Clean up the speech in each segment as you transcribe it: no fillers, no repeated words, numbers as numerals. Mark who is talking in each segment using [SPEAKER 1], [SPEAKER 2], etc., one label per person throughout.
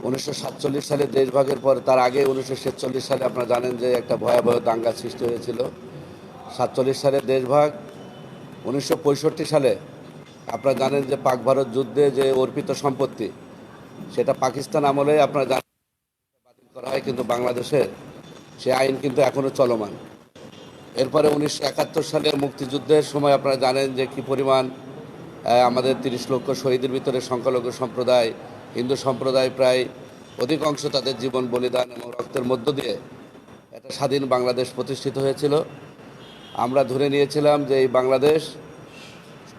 [SPEAKER 1] 1947 সালে দেশভাগের পর, তার আগে 1947 সালে আপনারা জানেন যে একটা ভয়াবহ দাঙ্গা সৃষ্টি হয়েছিল। 47 সালে দেশভাগ, 1965 সালে আপনারা জানেন যে পাক ভারত যুদ্ধে যে অর্পিত সম্পত্তি, সেটা পাকিস্তান আমলে আপনারা জানেন বাতিল করা হয়, কিন্তু বাংলাদেশের সে আইন কিন্তু এখনও চলমান। এরপরে 1971 সালে মুক্তিযুদ্ধের সময় আপনারা জানেন যে কী পরিমাণ আমাদের 30 লক্ষ শহীদের ভিতরে সংখ্যালঘু সম্প্রদায়, হিন্দু সম্প্রদায় প্রায় অধিকাংশ তাদের জীবন বলিদান এবং রক্তের মধ্য দিয়ে একটা স্বাধীন বাংলাদেশ প্রতিষ্ঠিত হয়েছিল। আমরা ধরে নিয়েছিলাম যে এই বাংলাদেশ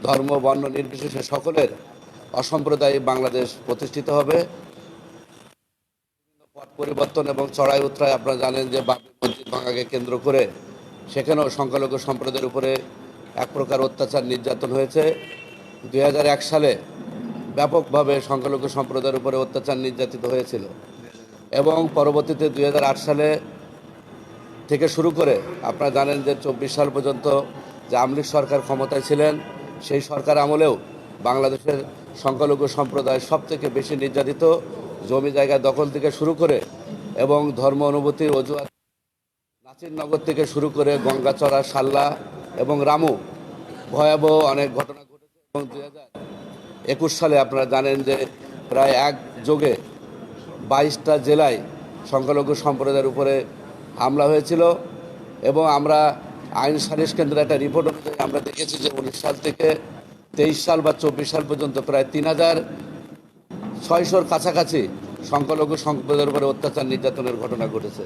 [SPEAKER 1] ধর্ম বর্ণ নির্বিশেষে সকলের অসাম্প্রদায়িক বাংলাদেশ প্রতিষ্ঠিত হবে। পট পরিবর্তন এবং চড়াই উতরায় আপনারা জানেন যে বাবরি মসজিদ ভাঙাকে কেন্দ্র করে সেখানেও সংখ্যালঘু সম্প্রদায়ের উপরে এক প্রকার অত্যাচার নির্যাতন হয়েছে। 2001 সালে ব্যাপকভাবে সংখ্যালঘু সম্প্রদায়ের উপরে অত্যাচার নির্যাতিত হয়েছিল এবং পরবর্তীতে 2008 সালে থেকে শুরু করে আপনারা জানেন যে 24 সাল পর্যন্ত যে আওয়ামী লীগ সরকার ক্ষমতায় ছিলেন, সেই সরকার আমলেও বাংলাদেশের সংখ্যালঘু সম্প্রদায় সবথেকে বেশি নির্যাতিত। জমি জায়গা দখল থেকে শুরু করে এবং ধর্ম অনুভূতির অজুহাত নাসিরনগর থেকে শুরু করে গঙ্গাচড়া, সাল্লা এবং রামু ভয়াবহ অনেক ঘটনা ঘটেছে। এবং 2021 সালে আপনারা জানেন যে প্রায় একযোগে 22টা জেলায় সংখ্যালঘু সম্প্রদায়ের উপরে হামলা হয়েছিল। এবং আমরা আইন সালিশ কেন্দ্রের একটা রিপোর্ট অনুযায়ী আমরা দেখেছি যে 19 সাল থেকে 23 সাল বা 24 সাল পর্যন্ত প্রায় 3600-র কাছাকাছি সংখ্যালঘু সম্প্রদায়ের উপরে অত্যাচার নির্যাতনের ঘটনা ঘটেছে।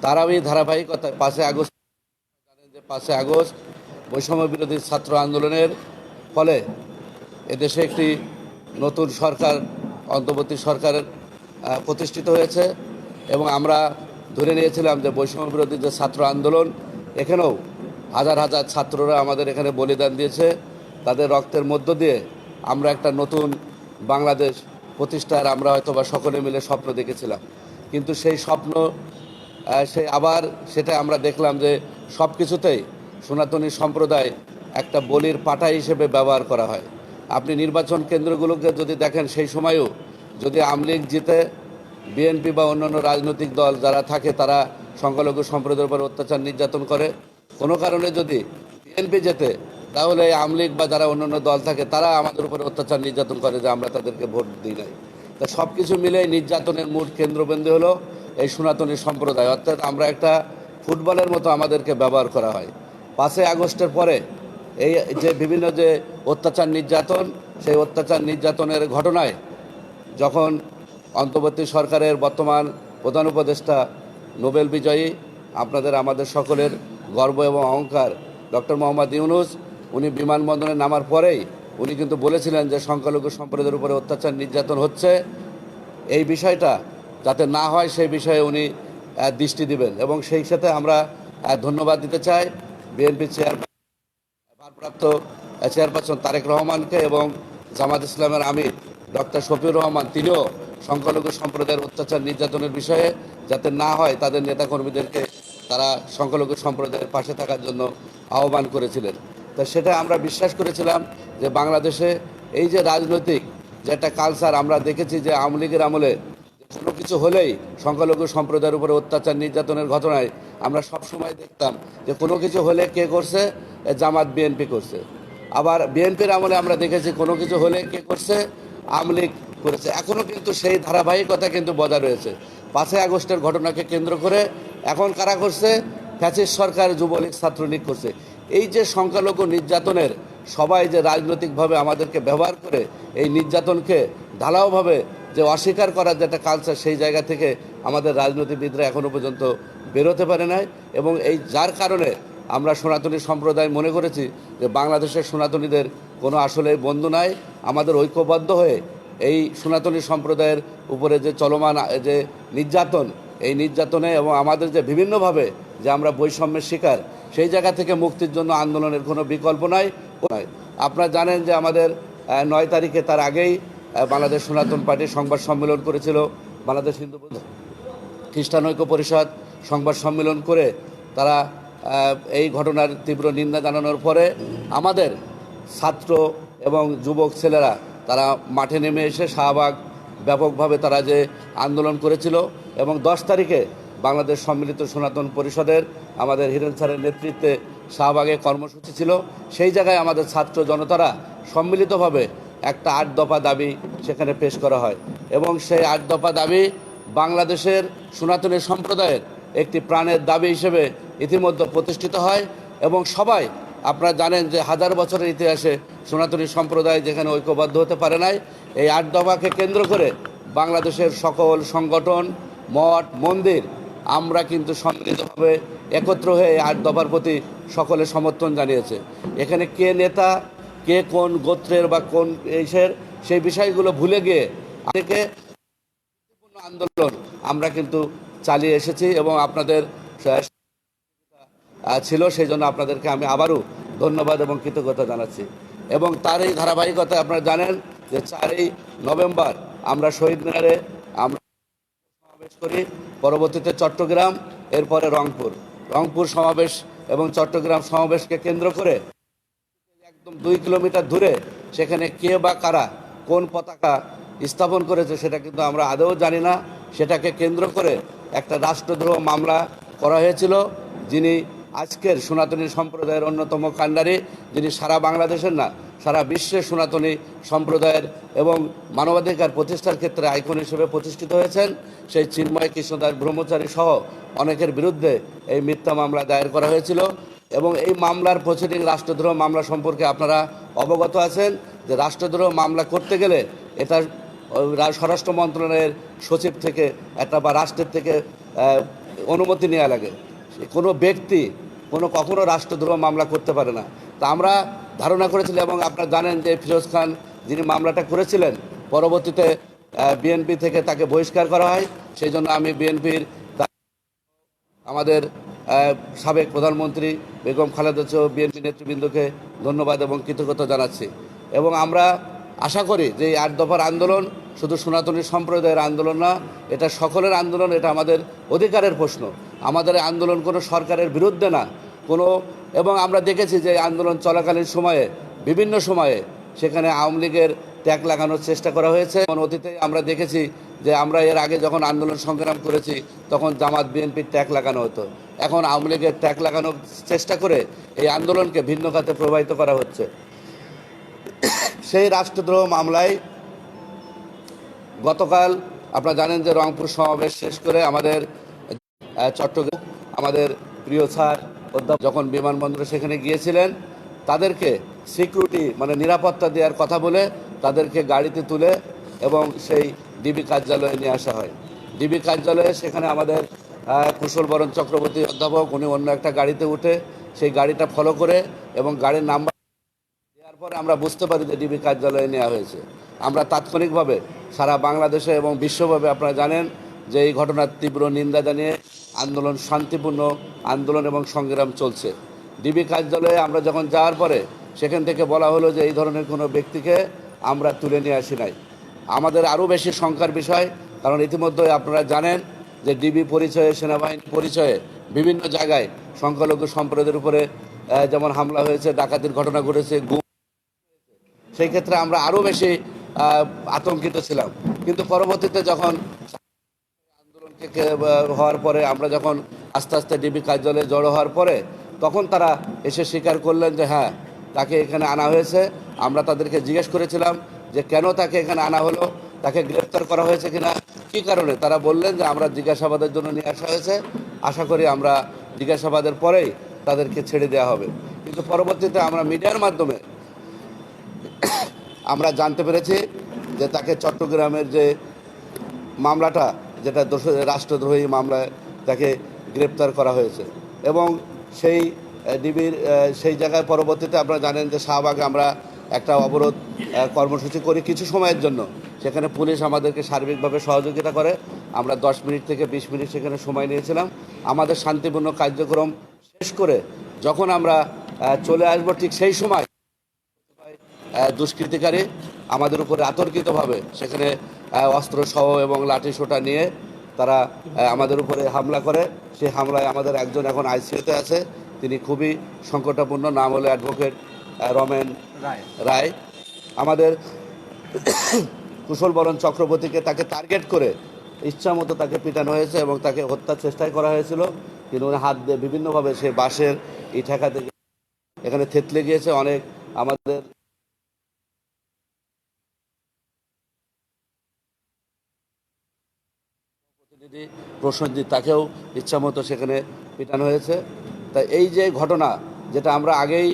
[SPEAKER 1] তারাও এই ধারাবাহিকতায় 5 আগস্ট জানেন যে 5 আগস্ট বৈষম্য বিরোধী ছাত্র আন্দোলনের ফলে এদেশে একটি নতুন সরকার, অন্তর্বর্তী সরকার প্রতিষ্ঠিত হয়েছে এবং আমরা ধরে নিয়েছিলাম যে বৈষম্য বিরোধী যে ছাত্র আন্দোলন, এখানেও হাজার হাজার ছাত্ররা আমাদের এখানে বলিদান দিয়েছে। তাদের রক্তের মধ্য দিয়ে আমরা একটা নতুন বাংলাদেশ প্রতিষ্ঠার আমরা হয়তো বা সকলে মিলে স্বপ্ন দেখেছিলাম, কিন্তু সেই স্বপ্ন আবার সেটা আমরা দেখলাম যে সব কিছুতেই সনাতনী সম্প্রদায় একটা বলির পাটা হিসেবে ব্যবহার করা হয়। আপনি নির্বাচন কেন্দ্রগুলোকে যদি দেখেন, সেই সময়ও যদি আওয়ামী লীগ জিতে, বিএনপি বা অন্যান্য রাজনৈতিক দল যারা থাকে তারা সংখ্যালঘু সম্প্রদায়ের উপর অত্যাচার নির্যাতন করে। কোনো কারণে যদি বিএনপি জেতে, তাহলে আওয়ামী লীগ বা যারা অন্যান্য দল থাকে তারা আমাদের উপরে অত্যাচার নির্যাতন করে যে আমরা তাদেরকে ভোট দিই নাই। তা সব কিছু মিলে নির্যাতনের মূল কেন্দ্রবিন্দু হলো এই সনাতনী সম্প্রদায়। অর্থাৎ আমরা একটা ফুটবলের মতো আমাদেরকে ব্যবহার করা হয়। 5 আগস্টের পরে এই যে বিভিন্ন যে অত্যাচার নির্যাতন, সেই অত্যাচার নির্যাতনের ঘটনায় যখন অন্তর্বর্তী সরকারের বর্তমান প্রধান উপদেষ্টা, নোবেল বিজয়ী, আমাদের সকলের গর্ব এবং অহংকার ডক্টর মোহাম্মদ ইউনূস, উনি বিমানবন্দরে নামার পরেই উনি কিন্তু বলেছিলেন যে সংখ্যালঘু সম্প্রদায়ের উপরে অত্যাচার নির্যাতন হচ্ছে, এই বিষয়টা যাতে না হয় সেই বিষয়ে উনি দৃষ্টি দিবেন। এবং সেই সাথে আমরা ধন্যবাদ দিতে চাই বিএনপি ভারপ্রাপ্ত চেয়ারপারসন তারেক রহমানকে এবং জামাত ইসলামের আমির ডক্টর শফিউর রহমান, তিনিও সংখ্যালঘু সম্প্রদায়ের অত্যাচার নির্যাতনের বিষয়ে যাতে না হয় তাদের নেতাকর্মীদেরকে তারা সংখ্যালঘু সম্প্রদায়ের পাশে থাকার জন্য আহ্বান করেছিলেন। তা সেটা আমরা বিশ্বাস করেছিলাম যে বাংলাদেশে এই যে রাজনৈতিক যে একটা কালচার আমরা দেখেছি যে আওয়ামী লীগের আমলে কোনো কিছু হলেই সংখ্যালঘু সম্প্রদায়ের উপরে অত্যাচার নির্যাতনের ঘটনায় আমরা সবসময় দেখতাম যে কোনো কিছু হলে কে করছে, জামাত বিএনপি করছে। আবার বিএনপির আমলে আমরা দেখেছি কোনো কিছু হলে কে করছে, আওয়ামী লীগ করেছে। এখনও কিন্তু সেই ধারাবাহিকতা কিন্তু বজায় রয়েছে। 5 আগস্টের ঘটনাকে কেন্দ্র করে এখন কারা করছে, ফ্যাসিস্ট সরকার, যুবলীগ, ছাত্রলীগ করছে। এই যে সংখ্যালঘু নির্যাতনের সবাই যে রাজনৈতিকভাবে আমাদেরকে ব্যবহার করে এই নির্যাতনকে ঢালাওভাবে যে অস্বীকার করার যে একটা কালচার, সেই জায়গা থেকে আমাদের রাজনীতিবিদরা এখনও পর্যন্ত বেরোতে পারে নাই। এবং এই যার কারণে আমরা সনাতনী সম্প্রদায় মনে করেছি যে বাংলাদেশের সনাতনীদের কোনো আসলে বন্ধু নাই। আমাদের ঐক্যবদ্ধ হয়ে এই সনাতনী সম্প্রদায়ের উপরে যে চলমান যে নির্যাতন, এই নির্যাতনে এবং আমাদের যে বিভিন্নভাবে যে আমরা বৈষম্যের শিকার, সেই জায়গা থেকে মুক্তির জন্য আন্দোলনের কোনো বিকল্প নাই। আপনারা জানেন যে আমাদের 9 তারিখে, তার আগেই বাংলাদেশ সনাতন পার্টি সংবাদ সম্মেলন করেছিল। বাংলাদেশ হিন্দু খ্রিস্টান ঐক্য পরিষদ সংবাদ সম্মেলন করে তারা এই ঘটনার তীব্র নিন্দা জানানোর পরে আমাদের ছাত্র এবং যুবক ছেলেরা তারা মাঠে নেমে এসে শাহবাগ ব্যাপকভাবে তারা যে আন্দোলন করেছিল এবং 10 তারিখে বাংলাদেশ সম্মিলিত সনাতন পরিষদের আমাদের হিরেন স্যারের নেতৃত্বে শাহবাগে কর্মসূচি ছিল। সেই জায়গায় আমাদের ছাত্র জনতারা সম্মিলিতভাবে একটা 8 দফা দাবি সেখানে পেশ করা হয় এবং সেই 8 দফা দাবি বাংলাদেশের সনাতনী সম্প্রদায়ের একটি প্রাণের দাবি হিসেবে ইতিমধ্যে প্রতিষ্ঠিত হয় এবং সবাই আপনারা জানেন যে হাজার বছরের ইতিহাসে সনাতনী সম্প্রদায় যেখানে ঐক্যবদ্ধ হতে পারে নাই, এই 8 দফাকে কেন্দ্র করে বাংলাদেশের সকল সংগঠন, মঠ, মন্দির আমরা কিন্তু সম্মিলিতভাবে একত্র হয়ে এই 8 দফার প্রতি সকলে সমর্থন জানিয়েছে। এখানে কে নেতা, কে কোন গোত্রের বা কোন দেশের সেই বিষয়গুলো ভুলে গিয়ে থেকে আন্দোলন আমরা কিন্তু চালিয়ে এসেছি এবং আপনাদের ছিল, সেই জন্য আপনাদেরকে আমি আবারও ধন্যবাদ এবং কৃতজ্ঞতা জানাচ্ছি। এবং তার এই ধারাবাহিকতায় আপনারা জানেন যে 4ই নভেম্বর আমরা শহীদ মিনারে আমরা সমাবেশ করি, পরবর্তীতে চট্টগ্রাম, এরপরে রংপুর সমাবেশ এবং চট্টগ্রাম সমাবেশকে কেন্দ্র করে একদম 2 কিলোমিটার দূরে সেখানে কে বা কারা কোন পতাকা স্থাপন করেছে সেটা কিন্তু আমরা আদৌ জানি না। সেটাকে কেন্দ্র করে একটা রাষ্ট্রদ্রোহ মামলা করা হয়েছিল, যিনি আজকের সনাতনী সম্প্রদায়ের অন্যতম কাণ্ডারি, যিনি সারা বাংলাদেশের না সারা বিশ্বের সনাতনী সম্প্রদায়ের এবং মানবাধিকার প্রতিষ্ঠার ক্ষেত্রে আইকন হিসেবে প্রতিষ্ঠিত হয়েছেন, সেই চিন্ময় কৃষ্ণদাস ব্রহ্মচারী সহ অনেকের বিরুদ্ধে এই মিথ্যা মামলা দায়ের করা হয়েছিল। এবং এই মামলার প্রসিডিং রাষ্ট্রদ্রোহ মামলা সম্পর্কে আপনারা অবগত আছেন যে রাষ্ট্রদ্রোহ মামলা করতে গেলে এটা স্বরাষ্ট্র মন্ত্রণালয়ের সচিব থেকে একটা বা রাষ্ট্রের থেকে অনুমতি নেওয়া লাগে। কোনো ব্যক্তি কখনো রাষ্ট্রদ্রোহ মামলা করতে পারে না। তা আমরা ধারণা করেছিলাম এবং আপনারা জানেন যে ফিরোজ খান যিনি মামলাটা করেছিলেন পরবর্তীতে বিএনপি থেকে তাকে বহিষ্কার করা হয়। সেই জন্য আমি বিএনপির আমাদের সাবেক প্রধানমন্ত্রী বেগম খালেদা জিয়া বিএনপি নেতৃবৃন্দকে ধন্যবাদ এবং কৃতজ্ঞতা জানাচ্ছি। এবং আমরা আশা করি যে এই 8 দফার আন্দোলন শুধু সনাতনী সম্প্রদায়ের আন্দোলন না, এটা সকলের আন্দোলন, এটা আমাদের অধিকারের প্রশ্ন। আমাদের আন্দোলন কোনো সরকারের বিরুদ্ধে না এবং আমরা দেখেছি যে আন্দোলন চলাকালীন সময়ে বিভিন্ন সময়ে সেখানে আওয়ামী লীগের ট্যাগ লাগানোর চেষ্টা করা হয়েছে। অতীতে আমরা দেখেছি যে আমরা এর আগে যখন আন্দোলন সংগ্রাম করেছি তখন জামাত বিএনপির ট্যাগ লাগানো হতো, এখন আওয়ামী লীগের ট্যাগ লাগানোর চেষ্টা করে এই আন্দোলনকে ভিন্ন খাতে প্রবাহিত করা হচ্ছে। সেই রাষ্ট্রদ্রোহ মামলায় গতকাল আপনারা জানেন যে রংপুর সমাবেশ শেষ করে আমাদের চট্টগ্রাম আমাদের প্রিয় স্যার অধ্যাপক যখন বিমানবন্দরে সেখানে গিয়েছিলেন, তাদেরকে সিকিউরিটি মানে নিরাপত্তা দেওয়ার কথা বলে তাদেরকে গাড়িতে তুলে এবং সেই ডিবি কার্যালয়ে নিয়ে আসা হয়। ডিবি কার্যালয়ে সেখানে আমাদের কুশল বরণ চক্রবর্তী অধ্যাপক উনি অন্য একটা গাড়িতে উঠে সেই গাড়িটা ফলো করে এবং গাড়ির নাম্বার দেওয়ার পরে আমরা বুঝতে পারি যে ডিবি কার্যালয়ে নেওয়া হয়েছে। আমরা তাৎক্ষণিকভাবে সারা বাংলাদেশে এবং বিশ্বভাবে আপনারা জানেন যে এই ঘটনার তীব্র নিন্দা জানিয়ে আন্দোলন শান্তিপূর্ণ আন্দোলন এবং সংগ্রাম চলছে। ডিবি কার্যালয়ে আমরা যখন যাওয়ার পরে সেখান থেকে বলা হলো যে এই ধরনের কোনো ব্যক্তিকে আমরা তুলে নিয়ে আসি নাই। আমাদের আরও বেশি শঙ্কার বিষয়, কারণ ইতিমধ্যে আপনারা জানেন যে ডিবি পরিচয়ে সেনাবাহিনী পরিচয়ে বিভিন্ন জায়গায় সংখ্যালঘু সম্প্রদায়ের উপরে যেমন হামলা হয়েছে, ডাকাতির ঘটনা ঘটেছে, সেই ক্ষেত্রে আমরা আরও বেশি আতঙ্কিত ছিলাম। কিন্তু পরবর্তীতে যখন আন্দোলনকে হওয়ার পরে আমরা যখন আস্তে আস্তে ডিবি কার্যালয়ে জড়ো হওয়ার পরে তখন তারা এসে স্বীকার করলেন যে হ্যাঁ তাকে এখানে আনা হয়েছে। আমরা তাদেরকে জিজ্ঞেস করেছিলাম যে কেন তাকে এখানে আনা হলো, তাকে গ্রেপ্তার করা হয়েছে কিনা, কী কারণে। তারা বললেন যে আমরা জিজ্ঞাসাবাদের জন্য নিয়ে আসা হয়েছে, আশা করি আমরা জিজ্ঞাসাবাদের পরেই তাদেরকে ছেড়ে দেওয়া হবে। কিন্তু পরবর্তীতে আমরা মিডিয়ার মাধ্যমে আমরা জানতে পেরেছি যে তাকে চট্টগ্রামের যে মামলাটা যেটা রাষ্ট্রদ্রোহী মামলায় তাকে গ্রেপ্তার করা হয়েছে এবং সেই ডিবির সেই জায়গায় পরবর্তীতে আপনারা জানেন যে শাহবাগে আমরা একটা অবরোধ কর্মসূচি করি কিছু সময়ের জন্য। সেখানে পুলিশ আমাদেরকে সার্বিকভাবে সহযোগিতা করে। আমরা 10 মিনিট থেকে 20 মিনিট সেখানে সময় নিয়েছিলাম। আমাদের শান্তিপূর্ণ কার্যক্রম শেষ করে যখন আমরা চলে আসবো ঠিক সেই সময় দুষ্কৃতিকারী আমাদের উপরে আতর্কিতভাবে সেখানে অস্ত্রসহ এবং লাঠিসোঁটা নিয়ে তারা আমাদের উপরে হামলা করে। সেই হামলায় আমাদের একজন এখন আইসিইউতে আছে, তিনি খুবই সংকটাপূর্ণ, নাম হলো অ্যাডভোকেট রমেন রায়। আমাদের কুশল বরণ চক্রবর্তীকে তাকে টার্গেট করে ইচ্ছা মতো তাকে পিটানো হয়েছে এবং তাকে হত্যার চেষ্টাই করা হয়েছিল, কিন্তু উনি হাত দিয়ে বিভিন্নভাবে সে বাঁশের এই ঠেকা থেকে এখানে থেতলে গিয়েছে। অনেক আমাদের প্রতিনিধি প্রসেনজিৎ তাকেও ইচ্ছামতো সেখানে পিটানো হয়েছে। তাই এই যে ঘটনা, যেটা আমরা আগেই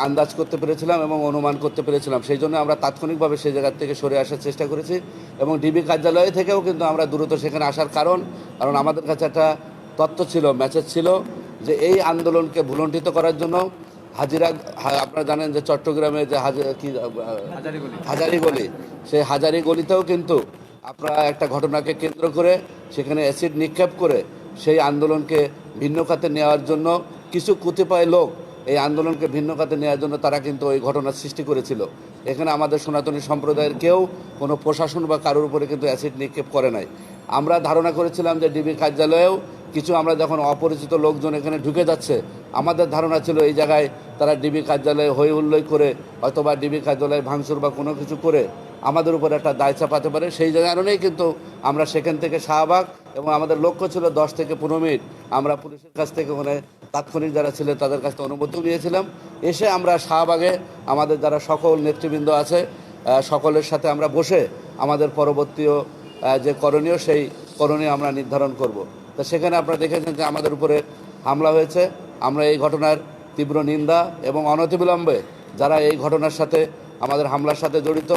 [SPEAKER 1] আন্দাজ করতে পেরেছিলাম এবং অনুমান করতে পেরেছিলাম, সেই জন্য আমরা তাৎক্ষণিকভাবে সেই জায়গার থেকে সরে আসার চেষ্টা করেছি এবং ডিবি কার্যালয় থেকেও কিন্তু আমরা দ্রুত সেখানে আসার কারণ আমাদের কাছে একটা তথ্য ছিল, মেসেজ ছিল যে এই আন্দোলনকে ভুলণ্ঠিত করার জন্য হাজিরা, আপনারা জানেন যে চট্টগ্রামে যে হাজারি গলি, সেই হাজারি গলিতেও কিন্তু আপনারা একটা ঘটনাকে কেন্দ্র করে সেখানে অ্যাসিড নিক্ষেপ করে সেই আন্দোলনকে ভিন্ন খাতে নেওয়ার জন্য কিছু কতিপয় লোক এই আন্দোলনকে ভিন্ন খাতে নেওয়ার জন্য তারা কিন্তু ওই ঘটনার সৃষ্টি করেছিল। এখানে আমাদের সনাতনী সম্প্রদায়ের কেউ কোনো প্রশাসন বা কারোর উপরে কিন্তু অ্যাসিড নিক্ষেপ করে নাই। আমরা ধারণা করেছিলাম যে ডিবি কার্যালয়েও কিছু, আমরা যখন অপরিচিত লোকজন এখানে ঢুকে যাচ্ছে, আমাদের ধারণা ছিল এই জায়গায় তারা ডিবি কার্যালয়ে হই হুল্লোড় করে অথবা ডিবি কার্যালয়ে ভাঙচুর বা কোনো কিছু করে আমাদের উপর একটা দায় চাপাতে পারে। সেই কারণেই কিন্তু আমরা সেখান থেকে শাহবাগ, এবং আমাদের লক্ষ্য ছিল 10 থেকে 15 মিনিট আমরা পুলিশের কাছ থেকে ওখানে তাৎক্ষণিক যারা ছিলেন তাদের কাছ থেকে অনুমতিও নিয়েছিলাম। এসে আমরা শাহবাগে আমাদের যারা সকল নেতৃবৃন্দ আছে সকলের সাথে আমরা বসে আমাদের পরবর্তীও যে করণীয়, সেই করণীয় আমরা নির্ধারণ করব। তো সেখানে আপনারা দেখেছেন যে আমাদের উপরে হামলা হয়েছে। আমরা এই ঘটনার তীব্র নিন্দা এবং অনতিবিলম্বে যারা এই ঘটনার সাথে আমাদের হামলার সাথে জড়িত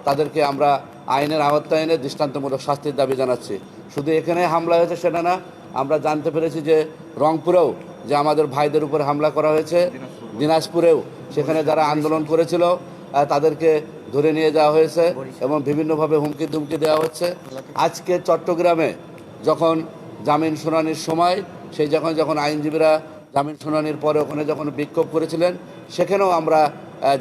[SPEAKER 1] তাদেরকে আমরা আইনের আওতায় এনে দৃষ্টান্তমূলক শাস্তির দাবি জানাচ্ছি। শুধু এখানে হামলা হয়েছে সেটা না, আমরা জানতে পেরেছি যে রংপুরেও যে আমাদের ভাইদের উপরে হামলা করা হয়েছে, দিনাজপুরেও সেখানে যারা আন্দোলন করেছিল তাদেরকে ধরে নিয়ে যাওয়া হয়েছে এবং বিভিন্নভাবে হুমকি ধুমকি দেওয়া হচ্ছে। আজকে চট্টগ্রামে যখন জামিন শুনানির সময়, সেই যখন আইনজীবীরা জামিন শুনানির পরে ওখানে যখন বিক্ষোভ করেছিলেন, সেখানেও আমরা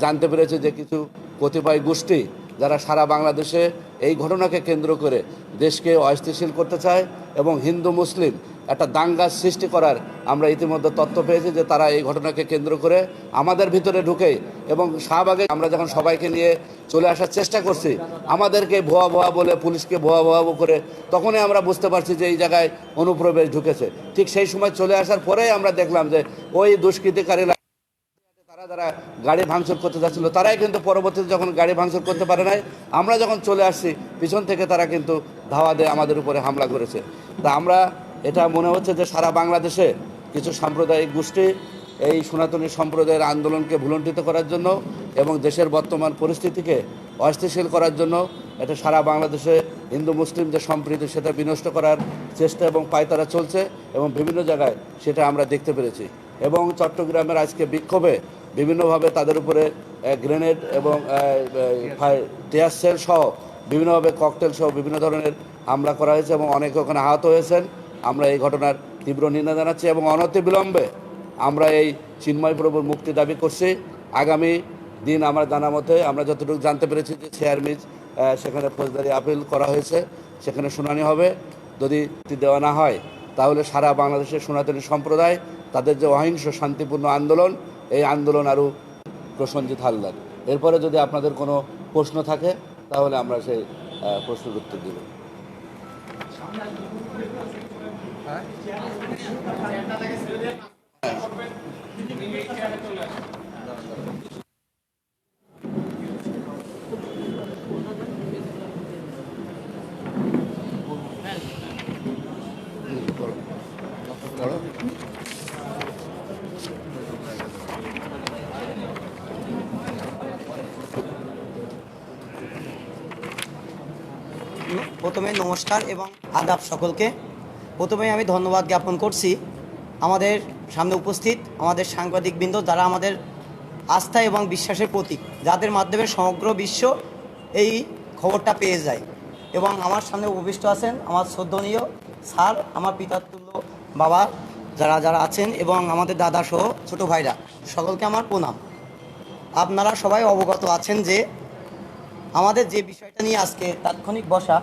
[SPEAKER 1] জানতে পেরেছি যে কিছু কতিপয় গোষ্ঠী যারা সারা বাংলাদেশে এই ঘটনাকে কেন্দ্র করে দেশকে অস্থিতিশীল করতে চায় এবং হিন্দু মুসলিম একটা দাঙ্গার সৃষ্টি করার আমরা ইতিমধ্যে তথ্য পেয়েছি যে তারা এই ঘটনাকে কেন্দ্র করে আমাদের ভিতরে ঢুকে এবং শাহবাগে আমরা যখন সবাইকে নিয়ে চলে আসার চেষ্টা করছি, আমাদেরকে ভুয়া ভুয়া বলে পুলিশকে ভুয়া ভুয়া করে, তখনই আমরা বুঝতে পারছি যে এই জায়গায় অনুপ্রবেশ ঢুকেছে। ঠিক সেই সময় চলে আসার পরেই আমরা দেখলাম যে ওই দুষ্কৃতিকারীরা যারা গাড়ি ভাঙচুর করতে যাচ্ছিল তারাই কিন্তু পরবর্তীতে যখন গাড়ি ভাঙচুর করতে পারে নাই, আমরা যখন চলে আসছি পিছন থেকে তারা কিন্তু ধাওয়া দিয়ে আমাদের উপরে হামলা করেছে। তা আমরা এটা মনে হচ্ছে যে সারা বাংলাদেশে কিছু সাম্প্রদায়িক গোষ্ঠী এই সনাতনী সম্প্রদায়ের আন্দোলনকে ভুলণ্ঠিত করার জন্য এবং দেশের বর্তমান পরিস্থিতিকে অস্থিতিশীল করার জন্য এটা সারা বাংলাদেশে হিন্দু মুসলিম যে সম্প্রীতি সেটা বিনষ্ট করার চেষ্টা এবং পায়তারা চলছে এবং বিভিন্ন জায়গায় সেটা আমরা দেখতে পেরেছি। এবং চট্টগ্রামের আজকে বিক্ষোভে বিভিন্নভাবে তাদের উপরে গ্রেনেড এবং টিয়ার সেল সহ বিভিন্নভাবে ককটেল সহ বিভিন্ন ধরনের হামলা করা হয়েছে এবং অনেকে ওখানে আহত হয়েছেন। আমরা এই ঘটনার তীব্র নিন্দা জানাচ্ছি এবং অনতিবিলম্বে আমরা এই চিন্ময় প্রভুর মুক্তি দাবি করছি। আগামী দিন আমার জানা মতে আমরা যতটুকু জানতে পেরেছি যে চেয়ারম্যান সেখানে ফৌজদারি আপিল করা হয়েছে, সেখানে শুনানি হবে। যদি দেওয়া না হয় তাহলে সারা বাংলাদেশের সনাতনী সম্প্রদায় তাদের যে অহিংস শান্তিপূর্ণ আন্দোলন, এই আন্দোলন আরও প্রসেনজিৎ হালদার। এরপরে যদি আপনাদের কোনো প্রশ্ন থাকে তাহলে আমরা সেই প্রশ্নের উত্তর দেব।
[SPEAKER 2] প্রথমে নমস্কার এবং আদাব সকলকে। প্রথমে আমি ধন্যবাদ জ্ঞাপন করছি আমাদের সামনে উপস্থিত আমাদের সাংবাদিকবৃন্দ, যারা আমাদের আস্থা এবং বিশ্বাসের প্রতীক, যাদের মাধ্যমে সমগ্র বিশ্ব এই খবরটা পেয়ে যায়। এবং আমার সামনে উপবিষ্ট আছেন আমার শ্রদ্ধনীয় স্যার, আমার পিতাতুল্য বাবা, যারা আছেন এবং আমাদের দাদা সহ ছোটো ভাইরা, সকলকে আমার প্রণাম। আপনারা সবাই অবগত আছেন যে আমাদের যে বিষয়টা নিয়ে আজকে তাৎক্ষণিক বসা,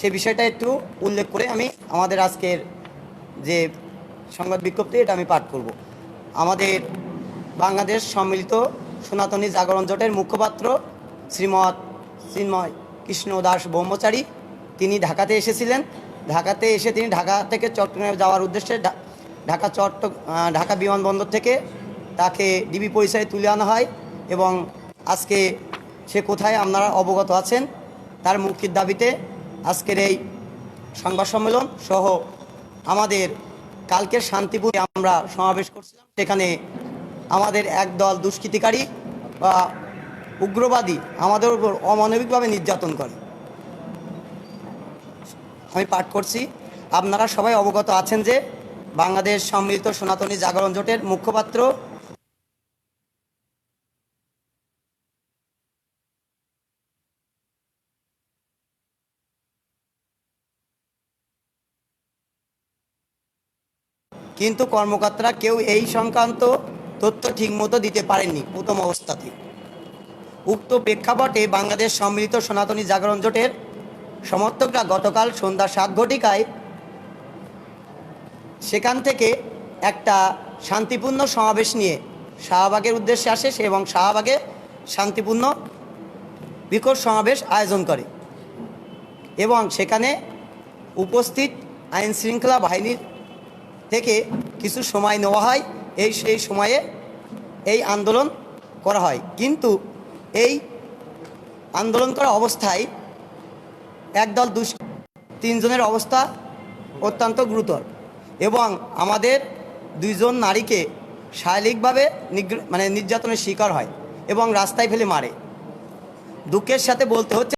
[SPEAKER 2] সে বিষয়টা একটু উল্লেখ করে আমি আমাদের আজকের যে সংবাদ বিজ্ঞপ্তি এটা আমি পাঠ করব। আমাদের বাংলাদেশ সম্মিলিত সনাতনী জাগরণ জোটের মুখপাত্র শ্রীমৎ চিন্ময় কৃষ্ণ দাস ব্রহ্মচারী, তিনি ঢাকাতে এসেছিলেন। ঢাকাতে এসে তিনি ঢাকা থেকে চট্টগ্রামে যাওয়ার উদ্দেশ্যে ঢাকা বিমানবন্দর থেকে তাকে ডিবি পরিচয়ে তুলে আনা হয় এবং আজকে সে কোথায় আপনারা অবগত আছেন। তার মুক্তির দাবিতে আজকের এই সংবাদ সম্মেলন সহ আমাদের কালকের শান্তিপুরে আমরা সমাবেশ করছিলাম, সেখানে আমাদের একদল দুষ্কৃতিকারী বা উগ্রবাদী আমাদের উপর অমানবিকভাবে নির্যাতন করে। আমি পাঠ করছি। আপনারা সবাই অবগত আছেন যে বাংলাদেশ সম্মিলিত সনাতনী জাগরণ জোটের মুখপাত্র কিন্তু কর্মকর্তারা কেউ এই সংক্রান্ত তথ্য ঠিকমতো দিতে পারেননি প্রথম অবস্থাতে। উক্ত প্রেক্ষাপটে বাংলাদেশ সম্মিলিত সনাতনী জাগরণ জোটের সমর্থকরা গতকাল সন্ধ্যা 7 ঘটিকায় সেখান থেকে একটা শান্তিপূর্ণ সমাবেশ নিয়ে শাহবাগের উদ্দেশ্যে আসে এবং শাহবাগে শান্তিপূর্ণ বিক্ষোভ সমাবেশ আয়োজন করে এবং সেখানে উপস্থিত আইন শৃঙ্খলা বাহিনীর থেকে কিছু সময় নেওয়া হয়। সেই সময়ে এই আন্দোলন করা হয়, কিন্তু এই আন্দোলন করা অবস্থায় একদল 3 জনের অবস্থা অত্যন্ত গুরুতর এবং আমাদের 2 জন নারীকে শারীরিকভাবে নির্যাতনের শিকার হয় এবং রাস্তায় ফেলে মারে। দুঃখের সাথে বলতে হচ্ছে